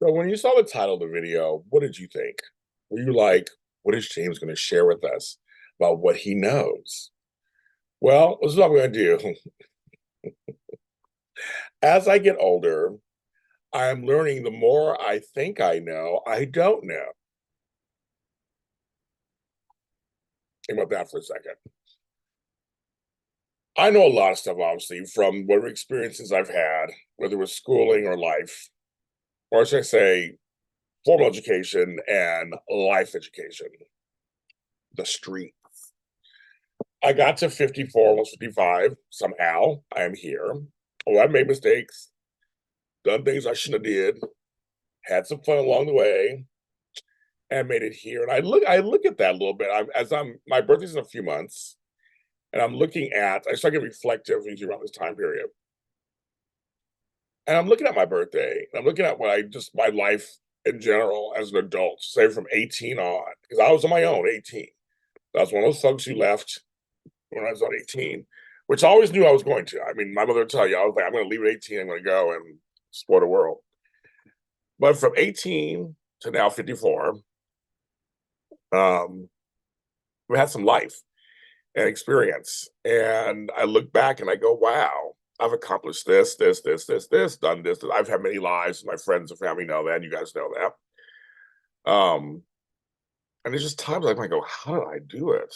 So when you saw the title of the video, what did you think? Were you like, what is James going to share with us about what he knows? Well, this is what I'm going to do. As I get older, I'm learning the more I think I know, I don't know. Think about that for a second. I know a lot of stuff, obviously, from whatever experiences I've had, whether it was schooling or life, or should I say, formal education and life education, the street. I got to 54, almost 55. Somehow I am here. Oh, I made mistakes, done things I shouldn't have did, had some fun along the way, and made it here. And I look at that a little bit. My birthday's in a few months, and I start getting reflective around this time period. And I'm looking at my birthday, and I'm looking at my life in general as an adult, say from 18 on, because I was on my own, 18. I was one of those folks who left when I was on 18, which I always knew I was going to. I mean, my mother would tell you, I was like, I'm going to leave at 18, I'm going to go and explore the world. But from 18 to now 54, um, we had some life and experience. And I look back and I go, wow, I've accomplished this, done this. I've had many lives. My friends and family know that. You guys know that. And there's just times like I go, how did I do it?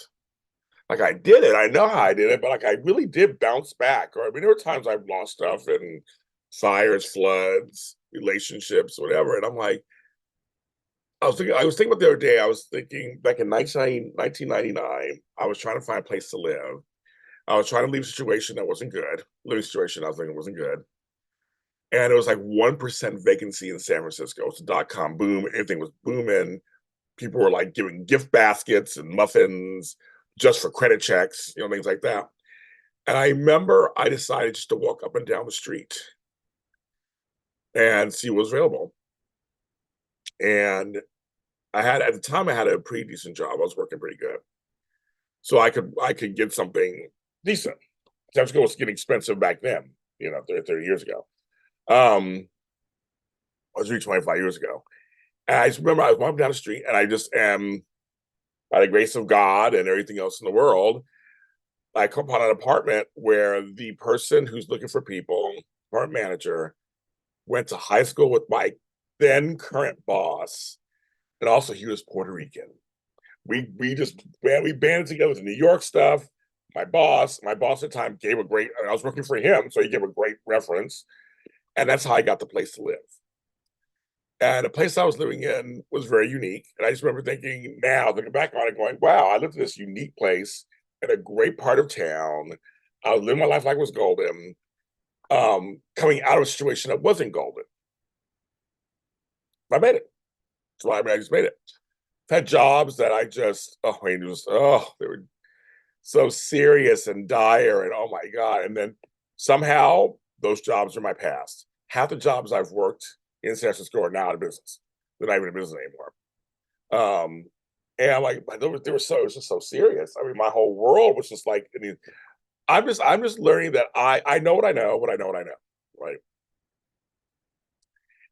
Like I did it. I know how I did it, but like I really did bounce back. Or I mean, there were times I've lost stuff and fires, floods, relationships, whatever. And I'm like, I was thinking about the other day, I was thinking back in 1999, I was trying to find a place to live. I was trying to leave a situation that wasn't good, living situation I was thinking wasn't good. And it was like 1% vacancy in San Francisco. It's a dot-com boom. Everything was booming. People were like giving gift baskets and muffins just for credit checks, things like that. And I remember I decided just to walk up and down the street and see what was available. And at the time I had a pretty decent job. I was working pretty good. So I could get something decent. San Francisco was getting expensive back then, 30 years ago. I was really 25 years ago. And I just remember I was walking down the street and I just am, by the grace of God and everything else in the world, I come upon an apartment where the person who's looking for people, apartment manager, went to high school with my then current boss, and also he was Puerto Rican. We banded together with the New York stuff. My boss at the time gave a great. I was working for him, so he gave a great reference, and that's how I got the place to live. And the place I was living in was very unique. And I just remember thinking, now looking back on it, going, "Wow, I lived in this unique place in a great part of town. I was living my life like it was golden." Coming out of a situation that wasn't golden, I made it. So I just made it. I've had jobs that I just, oh, I mean, they were so serious and dire, and oh my God. And then somehow those jobs are my past. Half the jobs I've worked in San Francisco are now out of business. They're not even in business anymore. And I'm like, it was just so serious. I mean, my whole world was just like, I mean, I'm just learning that I know what I know, what I know, right?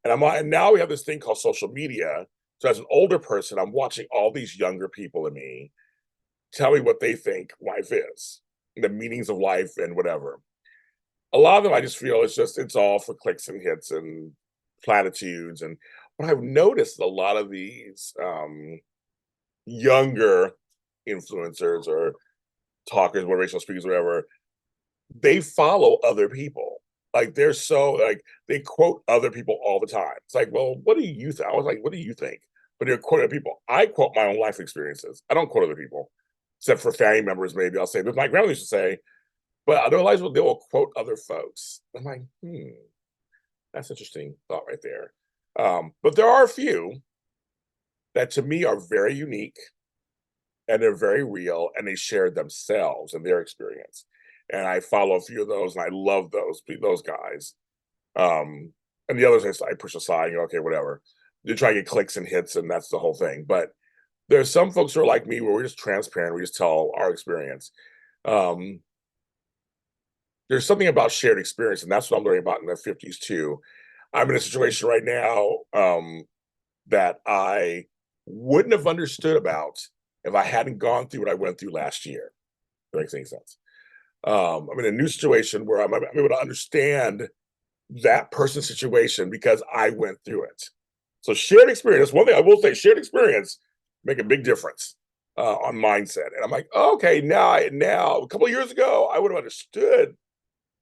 And now we have this thing called social media. So as an older person, I'm watching all these younger people in me tell me what they think life is, the meanings of life and whatever. A lot of them I just feel it's all for clicks and hits and platitudes. And what I've noticed, a lot of these younger influencers or talkers, motivational speakers, whatever, they follow other people. Like they're so like they quote other people all the time. It's like, well, what do you think? I was like, what do you think? But they're quoting other people. I quote my own life experiences. I don't quote other people, except for family members. Maybe I'll say, but my grandmother used to say, but otherwise, they will quote other folks. I'm like, that's interesting thought right there. But there are a few that to me are very unique and they're very real and they share themselves and their experience. And I follow a few of those and I love those guys. And the others I push aside, okay, whatever. You try to get clicks and hits and that's the whole thing. But there's some folks who are like me where we're just transparent, we just tell our experience. Um, there's something about shared experience, and that's what I'm learning about in the 50s too. I'm in a situation right now that I wouldn't have understood about if I hadn't gone through what I went through last year. If that makes any sense. I'm in a new situation where I'm able to understand that person's situation because I went through it. So shared experience, one thing I will say, shared experience make a big difference on mindset. And I'm like, oh, okay, now a couple of years ago, I would have understood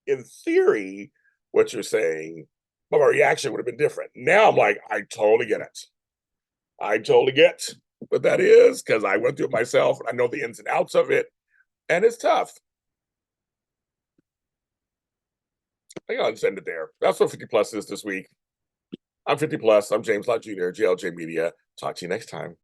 in theory what you're saying, but my reaction would have been different. Now I'm like, I totally get it. I totally get what that is because I went through it myself and I know the ins and outs of it, and it's tough. I think I'll just end it there. That's what 50 plus is this week. I'm 50 plus. I'm James Lott Jr., JLJ Media. Talk to you next time.